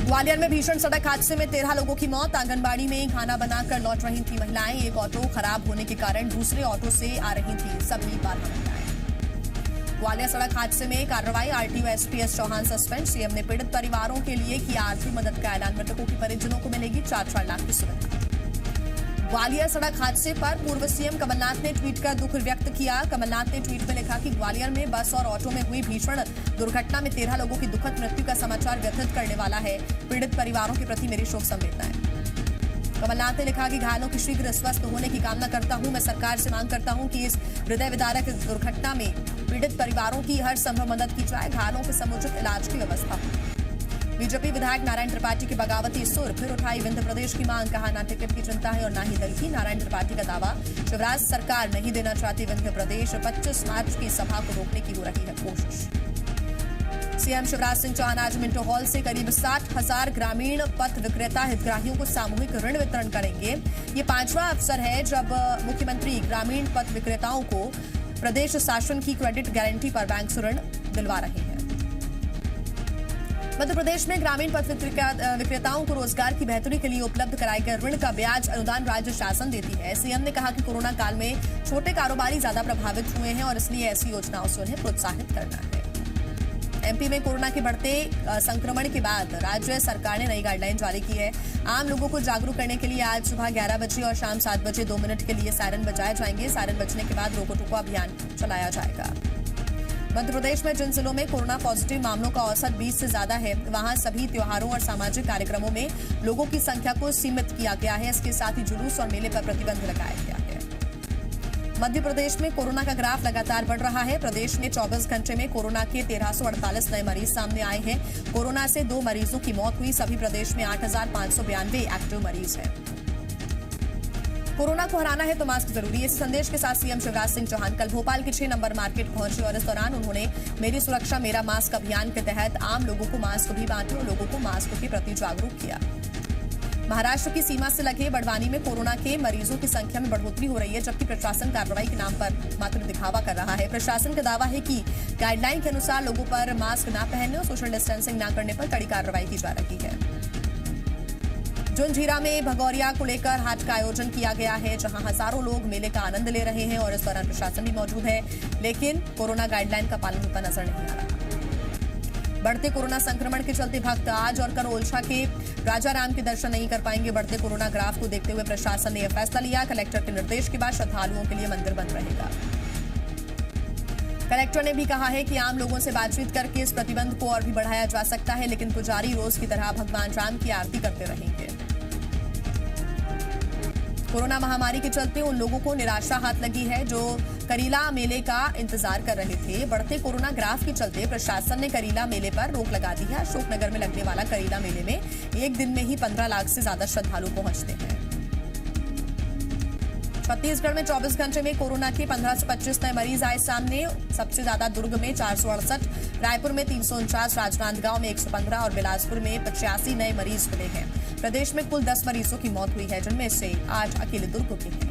ग्वालियर में भीषण सड़क हादसे में 13 लोगों की मौत। आंगनबाड़ी में खाना बनाकर लौट रही थी महिलाएं। एक ऑटो खराब होने के कारण दूसरे ऑटो से आ रही थी सभी 12 महिलाएं। ग्वालियर सड़क हादसे में कार्रवाई। RTO SPS Chauhan suspend. CM ने पीड़ित परिवारों के लिए किया आर्थिक मदद का ऐलान। मृतकों के परिजनों को मिलेगी 4-4 लाख की सुविधा। ग्वालियर सड़क हादसे पर पूर्व सीएम कमलनाथ ने ट्वीट कर दुख व्यक्त किया। कमलनाथ ने ट्वीट में लिखा कि ग्वालियर में बस और ऑटो में हुई भीषण दुर्घटना में 13 लोगों की दुखद मृत्यु का समाचार व्यथित करने वाला है। पीड़ित परिवारों के प्रति मेरी शोक संवेदनाएं। कमलनाथ ने लिखा कि घायलों की शीघ्र स्वस्थ होने की कामना करता हूं। मैं सरकार से मांग करता हूं कि इस हृदय विदारक दुर्घटना में पीड़ित परिवारों की हर संभव मदद की जाए। घायलों के समुचित इलाज की व्यवस्था हो। बीजेपी विधायक नारायण त्रिपाठी की बगावती सुर। फिर उठाई विंध्य प्रदेश की मांग। कहा ना टिकट की चिंता है और ना ही दल की। नारायण त्रिपाठी का दावा, शिवराज सरकार नहीं देना चाहती विंध्य प्रदेश। 25 मार्च की सभा को रोकने की हो रही है कोशिश। सीएम शिवराज सिंह चौहान आज मिंटो हॉल से करीब 60,000 ग्रामीण पथ विक्रेता हितग्राहियों को सामूहिक ऋण वितरण करेंगे। ये 5वां अवसर है जब मुख्यमंत्री ग्रामीण पथ विक्रेताओं को प्रदेश शासन की क्रेडिट गारंटी पर बैंक से ऋण दिलवा रहे हैं। मध्य प्रदेश में ग्रामीण पथ विक्रेताओं को रोजगार की बेहतरी के लिए उपलब्ध कराए गए ऋण का ब्याज अनुदान राज्य शासन देती है। सीएम ने कहा कि कोरोना काल में छोटे कारोबारी ज्यादा प्रभावित हुए हैं और इसलिए ऐसी योजनाओं से उन्हें प्रोत्साहित करना है। एमपी में कोरोना के बढ़ते संक्रमण के बाद राज्य सरकार ने नई गाइडलाइन जारी की है। आम लोगों को जागरूक करने के लिए आज सुबह 11 बजे और शाम 7 बजे 2 मिनट के लिए सायरन बजाए जाएंगे। सायरन बजने के बाद रोको टोको अभियान चलाया जाएगा। मध्य प्रदेश में जिन जिलों में कोरोना पॉजिटिव मामलों का औसत 20 से ज्यादा है, वहां सभी त्योहारों और सामाजिक कार्यक्रमों में लोगों की संख्या को सीमित किया गया है। इसके साथ ही जुलूस और मेले पर प्रतिबंध लगाया गया है। मध्य प्रदेश में कोरोना का ग्राफ लगातार बढ़ रहा है। प्रदेश में 24 घंटे में कोरोना के 1348 नए मरीज सामने आए हैं। कोरोना से 2 मरीजों की मौत हुई। सभी प्रदेश में 8,592 एक्टिव मरीज हैं। कोरोना को हराना है तो मास्क जरूरी। इस संदेश के साथ सीएम शिवराज सिंह चौहान कल भोपाल के 6 नंबर मार्केट पहुंचे और इस दौरान उन्होंने मेरी सुरक्षा मेरा मास्क अभियान के तहत आम लोगों को मास्क भी बांटे और लोगों को मास्क के प्रति जागरूक किया। महाराष्ट्र की सीमा से लगे बड़वानी में कोरोना के मरीजों की संख्या में बढ़ोतरी हो रही है, जबकि प्रशासन कार्रवाई के नाम पर मात्र दिखावा कर रहा है। प्रशासन का दावा है कि गाइडलाइन के अनुसार लोगों पर मास्क न पहनने और सोशल डिस्टेंसिंग न करने पर कड़ी कार्रवाई की जा रही है। झुंझीरा में भगौरिया को लेकर हाट का आयोजन किया गया है, जहां हजारों लोग मेले का आनंद ले रहे हैं और इस दौरान प्रशासन भी मौजूद है, लेकिन कोरोना गाइडलाइन का पालन होता नजर नहीं आ रहा। बढ़ते कोरोना संक्रमण के चलते भक्त आज और कल ओरछा के राजा राम के दर्शन नहीं कर पाएंगे। बढ़ते कोरोना ग्राफ को देखते हुए प्रशासन ने यह फैसला लिया। कलेक्टर के निर्देश के बाद श्रद्धालुओं के लिए मंदिर बंद रहेगा। कलेक्टर ने भी कहा है कि आम लोगों से बातचीत करके इस प्रतिबंध को और भी बढ़ाया जा सकता है, लेकिन पुजारी रोज की तरह भगवान राम की आरती करते रहेंगे। कोरोना महामारी के चलते उन लोगों को निराशा हाथ लगी है जो करीला मेले का इंतजार कर रहे थे। बढ़ते कोरोना ग्राफ के चलते प्रशासन ने करीला मेले पर रोक लगा दी है। अशोकनगर में लगने वाला करीला मेले में एक दिन में ही 15 लाख से ज्यादा श्रद्धालु पहुंचते हैं। छत्तीसगढ़ में 24 घंटे में कोरोना के 15 से 25 नए मरीज आए सामने। सबसे ज्यादा दुर्ग में 468, रायपुर में 349, राजनांदगांव में 115 और बिलासपुर में 85 नए मरीज मिले हैं। प्रदेश में कुल 10 मरीजों की मौत हुई है, जिनमें से 8 अकेले दुर्ग के हैं।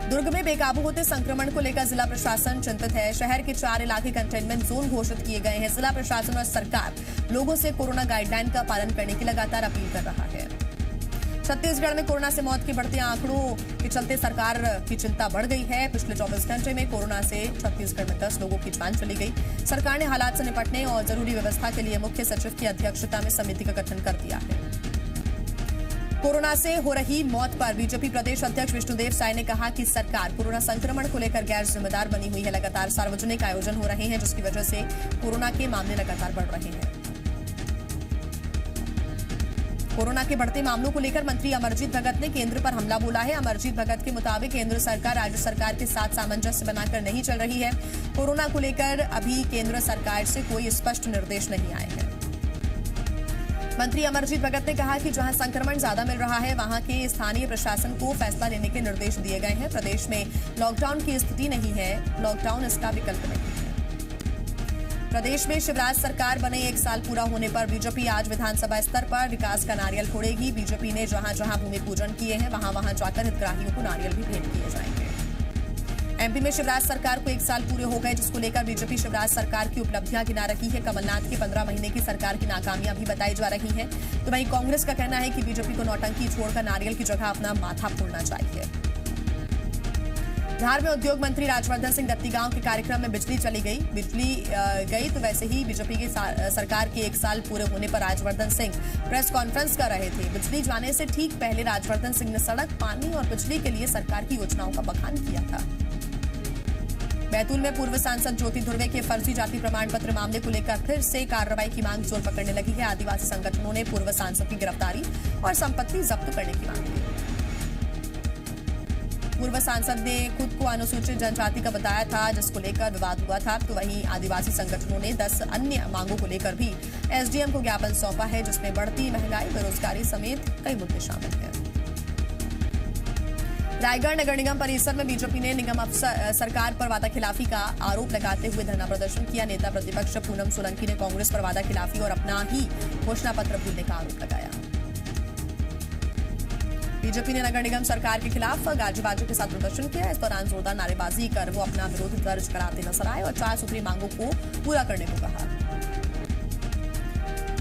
दुर्ग में बेकाबू होते संक्रमण को लेकर जिला प्रशासन चिंतित है। शहर के 4 इलाके कंटेनमेंट जोन घोषित किए गए हैं। जिला प्रशासन और सरकार लोगों से कोरोना गाइडलाइन का पालन करने की लगातार अपील कर रहा है। छत्तीसगढ़ में कोरोना से मौत के बढ़ते आंकड़ों के चलते सरकार की चिंता बढ़ गई है। पिछले 24 घंटे में कोरोना से छत्तीसगढ़ में 10 लोगों की जान चली गई। सरकार ने हालात से निपटने और जरूरी व्यवस्था के लिए मुख्य सचिव की अध्यक्षता में समिति का गठन कर दिया है। कोरोना से हो रही मौत पर बीजेपी प्रदेश अध्यक्ष विष्णुदेव साय ने कहा कि सरकार कोरोना संक्रमण को लेकर गैर जिम्मेदार बनी हुई है। लगातार सार्वजनिक आयोजन हो रहे हैं, जिसकी वजह से कोरोना के मामले लगातार बढ़ रहे हैं। कोरोना के बढ़ते मामलों को लेकर मंत्री अमरजीत भगत ने केंद्र पर हमला बोला है। अमरजीत भगत के मुताबिक केंद्र सरकार राज्य सरकार के साथ सामंजस्य बनाकर नहीं चल रही है। कोरोना को लेकर अभी केंद्र सरकार से कोई स्पष्ट निर्देश नहीं आए हैं। मंत्री अमरजीत भगत ने कहा कि जहां संक्रमण ज्यादा मिल रहा है, वहां के स्थानीय प्रशासन को फैसला लेने के निर्देश दिए गए हैं। प्रदेश में लॉकडाउन की स्थिति नहीं है, लॉकडाउन इसका विकल्प नहीं है। प्रदेश में शिवराज सरकार बने 1 साल पूरा होने पर बीजेपी आज विधानसभा स्तर पर विकास का नारियल फोड़ेगी। बीजेपी ने जहां जहां भूमि पूजन किए हैं, वहां वहां जाकर हितग्राहियों को नारियल भी भेंट किए जाएंगे। एमपी में शिवराज सरकार को 1 साल पूरे हो गए, जिसको लेकर बीजेपी शिवराज सरकार की उपलब्धियां गिना रही है। कमलनाथ की 15 महीने की सरकार की नाकामियां भी बताई जा रही हैं। तो वहीं कांग्रेस का कहना है कि बीजेपी को नौटंकी छोड़कर नारियल की जगह अपना माथा फोड़ना चाहिए। धार में उद्योग मंत्री राजवर्धन सिंह दत्तीगांव के कार्यक्रम में बिजली चली गई। बिजली गई तो वैसे ही बीजेपी की सरकार के 1 साल पूरे होने पर राजवर्धन सिंह प्रेस कॉन्फ्रेंस कर रहे थे। बिजली जाने से ठीक पहले राजवर्धन सिंह ने सड़क, पानी और बिजली के लिए सरकार की योजनाओं का बखान किया था। बैतूल में पूर्व सांसद ज्योति धुर्वे के फर्जी जाति प्रमाण पत्र मामले को लेकर फिर से कार्रवाई की मांग जोर पकड़ने लगी है। आदिवासी संगठनों ने पूर्व सांसद की गिरफ्तारी और संपत्ति जब्त करने की मांग की। पूर्व सांसद ने खुद को अनुसूचित जनजाति का बताया था, जिसको लेकर विवाद हुआ था। तो वहीं आदिवासी संगठनों ने 10 अन्य मांगों को लेकर भी एसडीएम को ज्ञापन सौंपा है, जिसमें बढ़ती महंगाई, बेरोजगारी समेत कई मुद्दे शामिल हैं। रायगढ़ नगर निगम परिसर में बीजेपी ने निगम सरकार पर वादाखिलाफी का आरोप लगाते हुए धरना प्रदर्शन किया। नेता प्रतिपक्ष पूनम सोलंकी ने कांग्रेस पर वादाखिलाफी और अपना ही घोषणा पत्र भूलने का आरोप लगाया। बीजेपी ने नगर निगम सरकार के खिलाफ गाजी बाजी के साथ प्रदर्शन किया। इस दौरान जोरदार नारेबाजी कर वो अपना विरोध दर्ज कराते नजर आए और 4 सूत्री मांगों को पूरा करने को कहा।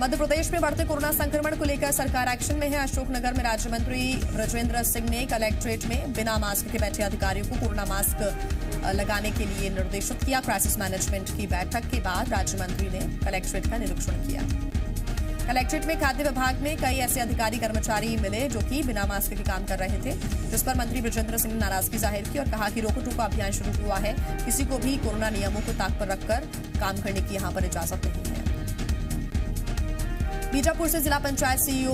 मध्य प्रदेश में बढ़ते कोरोना संक्रमण को लेकर सरकार एक्शन में है। अशोकनगर में राज्य मंत्री ब्रजेंद्र सिंह ने कलेक्ट्रेट में बिना मास्क के बैठे अधिकारियों को कोरोना मास्क लगाने के लिए निर्देशित किया। क्राइसिस मैनेजमेंट की बैठक के बाद राज्य मंत्री ने कलेक्ट्रेट का निरीक्षण किया। कलेक्ट्रेट में खाद्य विभाग में कई ऐसे अधिकारी कर्मचारी मिले जो कि बिना मास्क के काम कर रहे थे, जिस पर मंत्री ब्रजेंद्र सिंह ने नाराजगी जाहिर की और कहा कि रोको टोको अभियान शुरू हुआ है, किसी को भी कोरोना नियमों को ताक पर रखकर काम करने की यहां पर इजाजत नहीं है। बीजापुर से जिला पंचायत सीईओ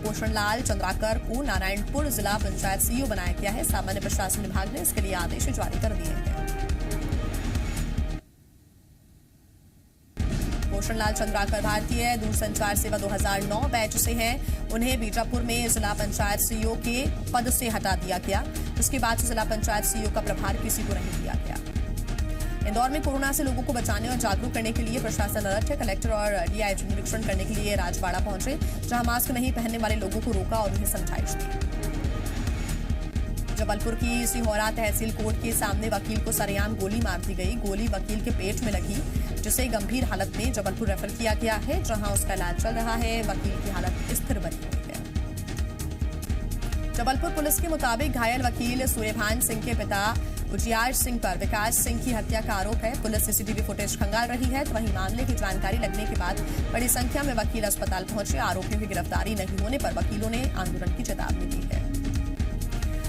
पोषण लाल चंद्राकर को नारायणपुर जिला पंचायत सीईओ बनाया गया है। सामान्य प्रशासन विभाग ने इसके लिए आदेश जारी कर दिए हैं। पोषण लाल चंद्राकर भारतीय दूरसंचार सेवा 2009 बैच से हैं। उन्हें बीजापुर में जिला पंचायत सीईओ के पद से हटा दिया गया। उसके बाद से जिला पंचायत सीईओ का प्रभार किसी को नहीं दिया गया। इंदौर में कोरोना से लोगों को बचाने और जागरूक करने के लिए प्रशासन अलर्ट है। कलेक्टर और डीआईजी निरीक्षण करने के लिए राजवाड़ा पहुंचे, जहां मास्क नहीं पहनने वाले लोगों को रोका और उन्हें समझाइश दी। जबलपुर की सिहोरा तहसील कोर्ट के सामने वकील को सरेआम गोली मार दी गई। गोली वकील के पेट में लगी, जिसे गंभीर हालत में जबलपुर रेफर किया गया है, जहां उसका इलाज चल रहा है। वकील की हालत स्थिर बनी हुई है। जबलपुर पुलिस के मुताबिक घायल वकील सूर्यभान सिंह के पिता उजियार सिंह पर विकास सिंह की हत्या का आरोप है। पुलिस सीसीटीवी फुटेज खंगाल रही है। तो वहीं मामले की जानकारी लगने के बाद बड़ी संख्या में वकील अस्पताल पहुंचे। आरोपियों की गिरफ्तारी नहीं होने पर वकीलों ने आंदोलन की चेतावनी दी है।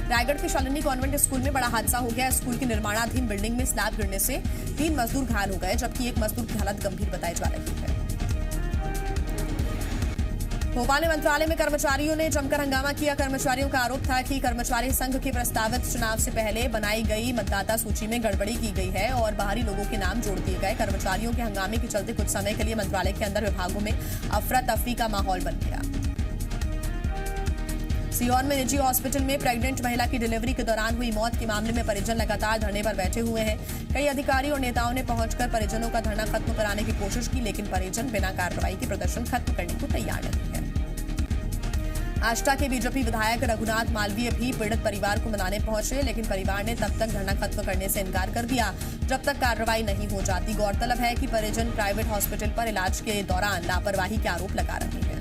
रायगढ़ के शालिनी कॉन्वेंट स्कूल में बड़ा हादसा हो गया। स्कूल की निर्माणाधीन बिल्डिंग में स्लैब गिरने से 3 मजदूर घायल हो गए, जबकि एक मजदूर की हालत गंभीर बताई जा रही है। भोपाल मंत्रालय में कर्मचारियों ने जमकर हंगामा किया। कर्मचारियों का आरोप था कि कर्मचारी संघ के प्रस्तावित चुनाव से पहले बनाई गई मतदाता सूची में गड़बड़ी की गई है और बाहरी लोगों के नाम जोड़ दिए गए। कर्मचारियों के हंगामे के चलते कुछ समय के लिए मंत्रालय के अंदर विभागों में अफरा तफरी का माहौल बन गया। सीहोर में निजी हॉस्पिटल में प्रेग्नेंट महिला की डिलीवरी के दौरान हुई मौत के मामले में परिजन लगातार धरने पर बैठे हुए हैं। कई अधिकारी और नेताओं ने पहुंचकर परिजनों का धरना खत्म कराने की कोशिश की, लेकिन परिजन बिना कार्रवाई के प्रदर्शन खत्म करने को तैयार नहीं है। आष्टा के बीजेपी विधायक रघुनाथ मालवीय भी पीड़ित परिवार को मनाने पहुंचे, लेकिन परिवार ने तब तक धरना खत्म करने से इनकार कर दिया जब तक कार्रवाई नहीं हो जाती। गौरतलब है कि परिजन प्राइवेट हॉस्पिटल पर इलाज के दौरान लापरवाही के आरोप लगा रहे हैं।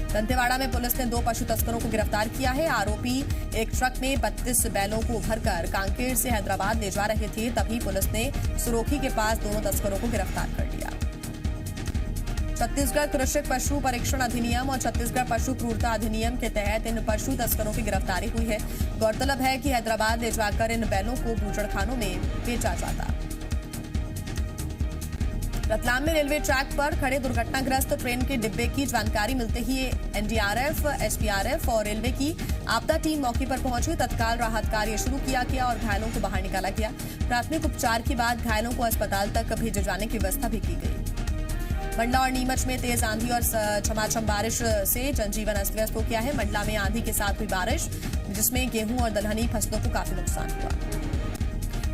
दंतेवाड़ा में पुलिस ने 2 पशु तस्करों को गिरफ्तार किया है। आरोपी एक ट्रक में 32 बैलों को भरकर कांकेर से हैदराबाद ले जा रहे थे, तभी पुलिस ने सुरोखी के पास दोनों तस्करों को गिरफ्तार कर लिया। छत्तीसगढ़ कृषक पशु परीक्षण अधिनियम और छत्तीसगढ़ पशु क्रूरता अधिनियम के तहत इन पशु तस्करों की गिरफ्तारी हुई है। गौरतलब है कि हैदराबाद ले जाकर इन बैलों को बूचड़खानों में बेचा जाता। रतलाम में रेलवे ट्रैक पर खड़े दुर्घटनाग्रस्त ट्रेन के डिब्बे की जानकारी मिलते ही एनडीआरएफ, एसडीआरएफ और रेलवे की आपदा टीम मौके पर पहुंची। तत्काल राहत कार्य शुरू किया गया और घायलों को बाहर निकाला गया। प्राथमिक उपचार के बाद घायलों को अस्पताल तक भेजे जाने की व्यवस्था भी की गई। मंडला और नीमच में तेज आंधी और झमाझम बारिश से जनजीवन अस्त व्यस्त हो गया है। मंडला में आंधी के साथ हुई बारिश, जिसमें गेहूं और दलहनी फसलों को काफी नुकसान हुआ।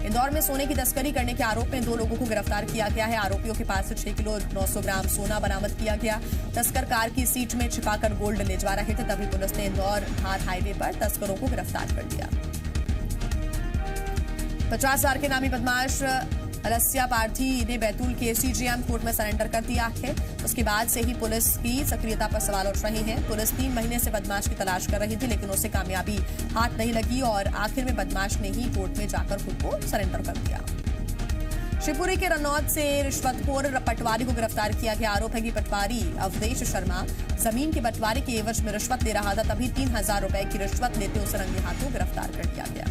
इंदौर में सोने की तस्करी करने के आरोप में 2 लोगों को गिरफ्तार किया गया है। आरोपियों के पास से 6 किलो 900 ग्राम सोना बरामद किया गया। तस्कर कार की सीट में छिपाकर गोल्ड ले जा रहे थे, तभी पुलिस ने इंदौर धार हाईवे पर तस्करों को गिरफ्तार कर लिया। 50,000 के नामी बदमाश अलस्या पार्थी ने बैतूल के एसडीजेएम कोर्ट में सरेंडर कर दिया है। उसके बाद से ही पुलिस की सक्रियता पर सवाल उठ रहे हैं। पुलिस 3 महीने से बदमाश की तलाश कर रही थी, लेकिन उसे कामयाबी हाथ नहीं लगी और आखिर में बदमाश ने ही कोर्ट में जाकर खुद को सरेंडर कर दिया। शिवपुरी के रनौत से रिश्वतखोर पटवारी को गिरफ्तार किया गया। आरोप है कि पटवारी अवधेश शर्मा जमीन के बंटवारे के एवज में रिश्वत ले रहा था, तभी 3,000 रुपए की रिश्वत लेते उसे रंगे हाथों गिरफ्तार कर लिया गया।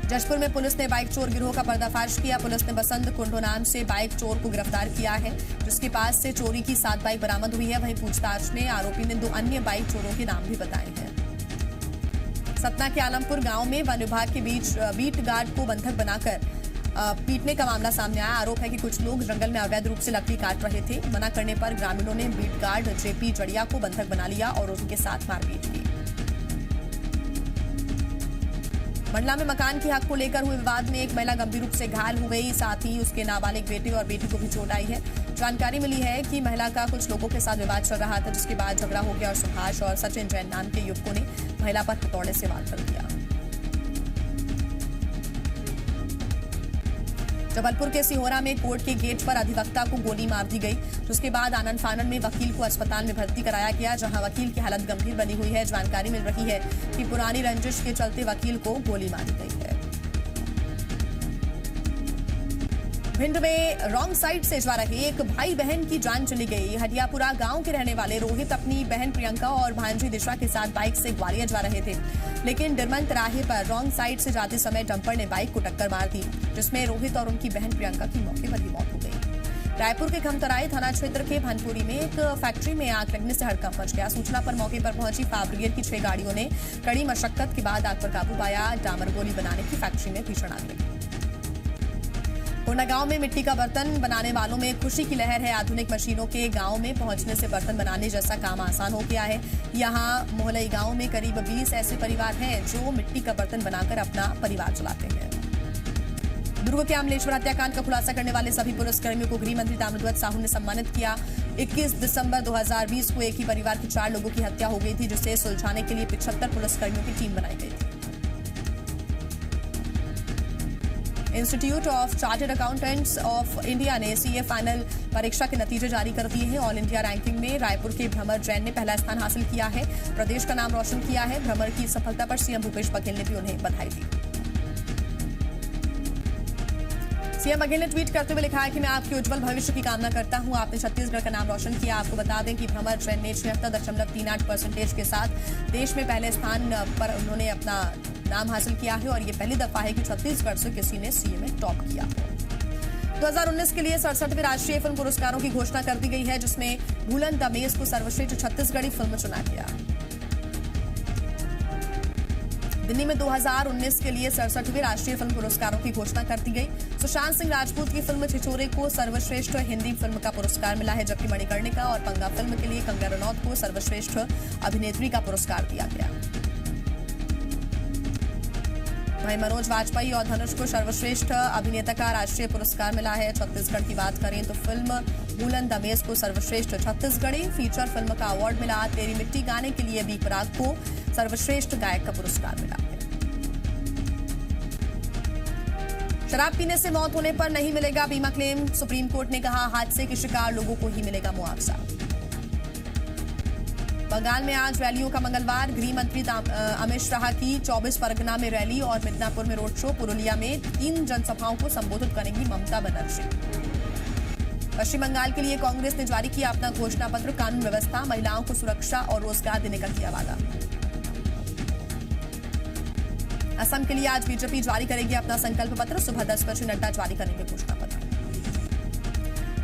जशपुर में पुलिस ने बाइक चोर गिरोह का पर्दाफाश किया। पुलिस ने बसंत कुंडो नाम से बाइक चोर को गिरफ्तार किया है, जिसके पास से चोरी की 7 बाइक बरामद हुई है। वहीं पूछताछ में आरोपी ने 2 अन्य बाइक चोरों के नाम भी बताए हैं। सतना के आलमपुर गांव में वन विभाग के बीच बीट गार्ड को बंधक बनाकर पीटने का मामला सामने आया। आरोप है कि कुछ लोग जंगल में अवैध रूप से लकड़ी काट रहे थे। मना करने पर ग्रामीणों ने बीट गार्ड जेपी जड़िया को बंधक बना लिया और उनके साथ मारपीट की। मंडला में मकान के हक को लेकर हुए विवाद में एक महिला गंभीर रूप से घायल हो गई, साथ ही उसके नाबालिग बेटे और बेटी को भी चोट आई है। जानकारी मिली है कि महिला का कुछ लोगों के साथ विवाद चल रहा था, जिसके बाद झगड़ा हो गया और सुभाष और सचिन जैन नाम के युवकों ने महिला पर हथौड़े से वार कर दिया। जबलपुर के सिहोरा में कोर्ट के गेट पर अधिवक्ता को गोली मार दी गई, जिसके बाद आनन फानन में वकील को अस्पताल में भर्ती कराया गया, जहां वकील की हालत गंभीर बनी हुई है। जानकारी मिल रही है कि पुरानी रंजिश के चलते वकील को गोली मारी गई है। भिंड में रॉन्ग साइड से जा रहे एक भाई बहन की जान चली गई। हटियापुरा गांव के रहने वाले रोहित अपनी बहन प्रियंका और भांजी दिशा के साथ बाइक से ग्वालियर जा रहे थे, लेकिन डिरमन तिराहे पर रॉन्ग साइड से जाते समय डंपर ने बाइक को टक्कर मार दी, जिसमें रोहित और उनकी बहन प्रियंका की मौके पर ही मौत हो गई। रायपुर के खमतराई थाना क्षेत्र के भनपुरी में एक फैक्ट्री में आग लगने से हड़कंप मच गया। सूचना पर मौके पर पहुंची फायर ब्रिगेड की 6 गाड़ियों ने कड़ी मशक्कत के बाद आग पर काबू पाया। डामर गोली बनाने की फैक्ट्री में भीषण आग लगी। कोंडागांव में मिट्टी का बर्तन बनाने वालों में खुशी की लहर है। आधुनिक मशीनों के गांव में पहुंचने से बर्तन बनाने जैसा काम आसान हो गया है। यहां मोहलई गांव में करीब 20 ऐसे परिवार हैं जो मिट्टी का बर्तन बनाकर अपना परिवार चलाते हैं। दुर्ग के अमलेश्वर हत्याकांड का खुलासा करने वाले सभी पुलिसकर्मियों को गृह मंत्री ताम्रध्वज साहू ने सम्मानित किया। 21 दिसंबर 2020 को एक ही परिवार की 4 लोगों की हत्या हो गई थी, जिसे सुलझाने के लिए 75 पुलिसकर्मियों की टीम बनाई गई थी। Institute of chartered accountants of India ने सीए फाइनल परीक्षा के नतीजे जारी कर दिए हैं। ऑल इंडिया रैंकिंग में रायपुर के भ्रमर जैन ने पहला स्थान हासिल किया है, प्रदेश का नाम रोशन किया है। भ्रमर की सफलता पर सीएम भूपेश बघेल ने भी उन्हें बधाई दी। सीएम बघेल ने ट्वीट करते हुए लिखा है कि मैं आपके उज्जवल भविष्य की कामना करता हूं। आपने छत्तीसगढ़ का नाम रोशन किया। आपको बता दें कि भ्रमर जैन ने 76.38% के साथ देश में पहले स्थान पर उन्होंने अपना नाम हासिल किया है और ये पहली दफा है कि छत्तीसगढ़ से किसी ने सीए में टॉप किया हो। 2019 के लिए 67वें राष्ट्रीय फिल्म पुरस्कारों की घोषणा कर दी गई है, जिसमें भूलन दमेज को सर्वश्रेष्ठ छत्तीसगढ़ी फिल्म चुना गया। दिल्ली में 2019 के लिए 67वें राष्ट्रीय फिल्म पुरस्कारों की घोषणा कर दी गई। सुशांत सिंह राजपूत की फिल्म छिछोरे को सर्वश्रेष्ठ हिंदी फिल्म का पुरस्कार मिला है, जबकि मणिकर्णिका और पंगा फिल्म के लिए कंगना रनौत को सर्वश्रेष्ठ अभिनेत्री का पुरस्कार दिया गया। वहीं मनोज वाजपेयी और धनुष को सर्वश्रेष्ठ अभिनेता का राष्ट्रीय पुरस्कार मिला है। छत्तीसगढ़ की बात करें तो फिल्म भूलन दमेज को सर्वश्रेष्ठ छत्तीसगढ़ी फीचर फिल्म का अवार्ड मिला। तेरी मिट्टी गाने के लिए बी प्राक को सर्वश्रेष्ठ गायक का पुरस्कार मिला। शराब पीने से मौत होने पर नहीं मिलेगा बीमा क्लेम, सुप्रीम कोर्ट ने कहा हादसे के शिकार लोगों को ही मिलेगा मुआवजा। बंगाल में आज रैलियों का मंगलवार। गृह मंत्री अमित शाह की 24 परगना में रैली और मिदनापुर में रोड शो। पुरुलिया में 3 जनसभाओं को संबोधित करेंगी ममता बनर्जी। पश्चिम बंगाल के लिए कांग्रेस ने जारी किया अपना घोषणा पत्र। कानून व्यवस्था, महिलाओं को सुरक्षा और रोजगार देने का किया वादा। असम के लिए आज बीजेपी जारी करेगी अपना संकल्प पत्र। सुबह 10 बजे नड्डा जारी करेंगे घोषणा पत्र।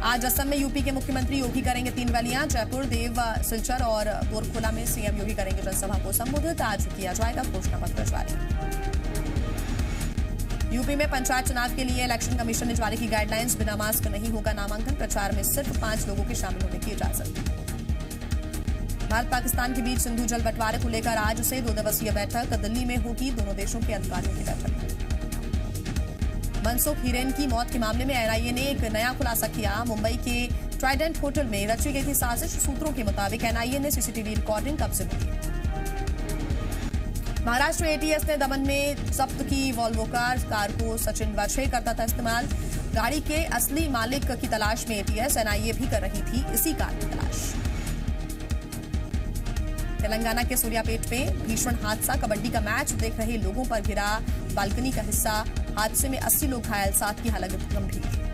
आज असम में यूपी के मुख्यमंत्री योगी करेंगे 3 रैलियां। जयपुर, देव, सिलचर और बोरखोला में सीएम योगी करेंगे जनसभा को संबोधित। आज किया जाएगा घोषणा पत्र जारी। यूपी में पंचायत चुनाव के लिए इलेक्शन कमीशन ने जारी की गाइडलाइंस। बिना मास्क नहीं होगा नामांकन। प्रचार में सिर्फ 5 लोगों के शामिल होने की इजाजत। भारत पाकिस्तान के बीच सिंधु जल बंटवारे को लेकर आज से 2 दिवसीय बैठक दिल्ली में होगी। दोनों देशों के अधिकारियों की बैठक। मनसुख हिरेन की मौत के मामले में एनआईए ने एक नया खुलासा किया। मुंबई के ट्राइडेंट होटल में रची गई थी साजिश। सूत्रों के मुताबिक एनआईए ने सीसीटीवी रिकॉर्डिंग कब्जे में ली। महाराष्ट्र एटीएस ने दमन में जब्त की वॉल्वो कार को सचिन वाजपेयी करता था इस्तेमाल। गाड़ी के असली मालिक की तलाश में एटीएस एनआईए भी कर रही थी इसी कार की तलाश। तेलंगाना के सूर्यापेट में भीषण हादसा, कबड्डी का मैच देख रहे लोगों पर गिरा बालकनी का हिस्सा। हादसे में 80 लोग घायल, 7 की हालत गंभीर।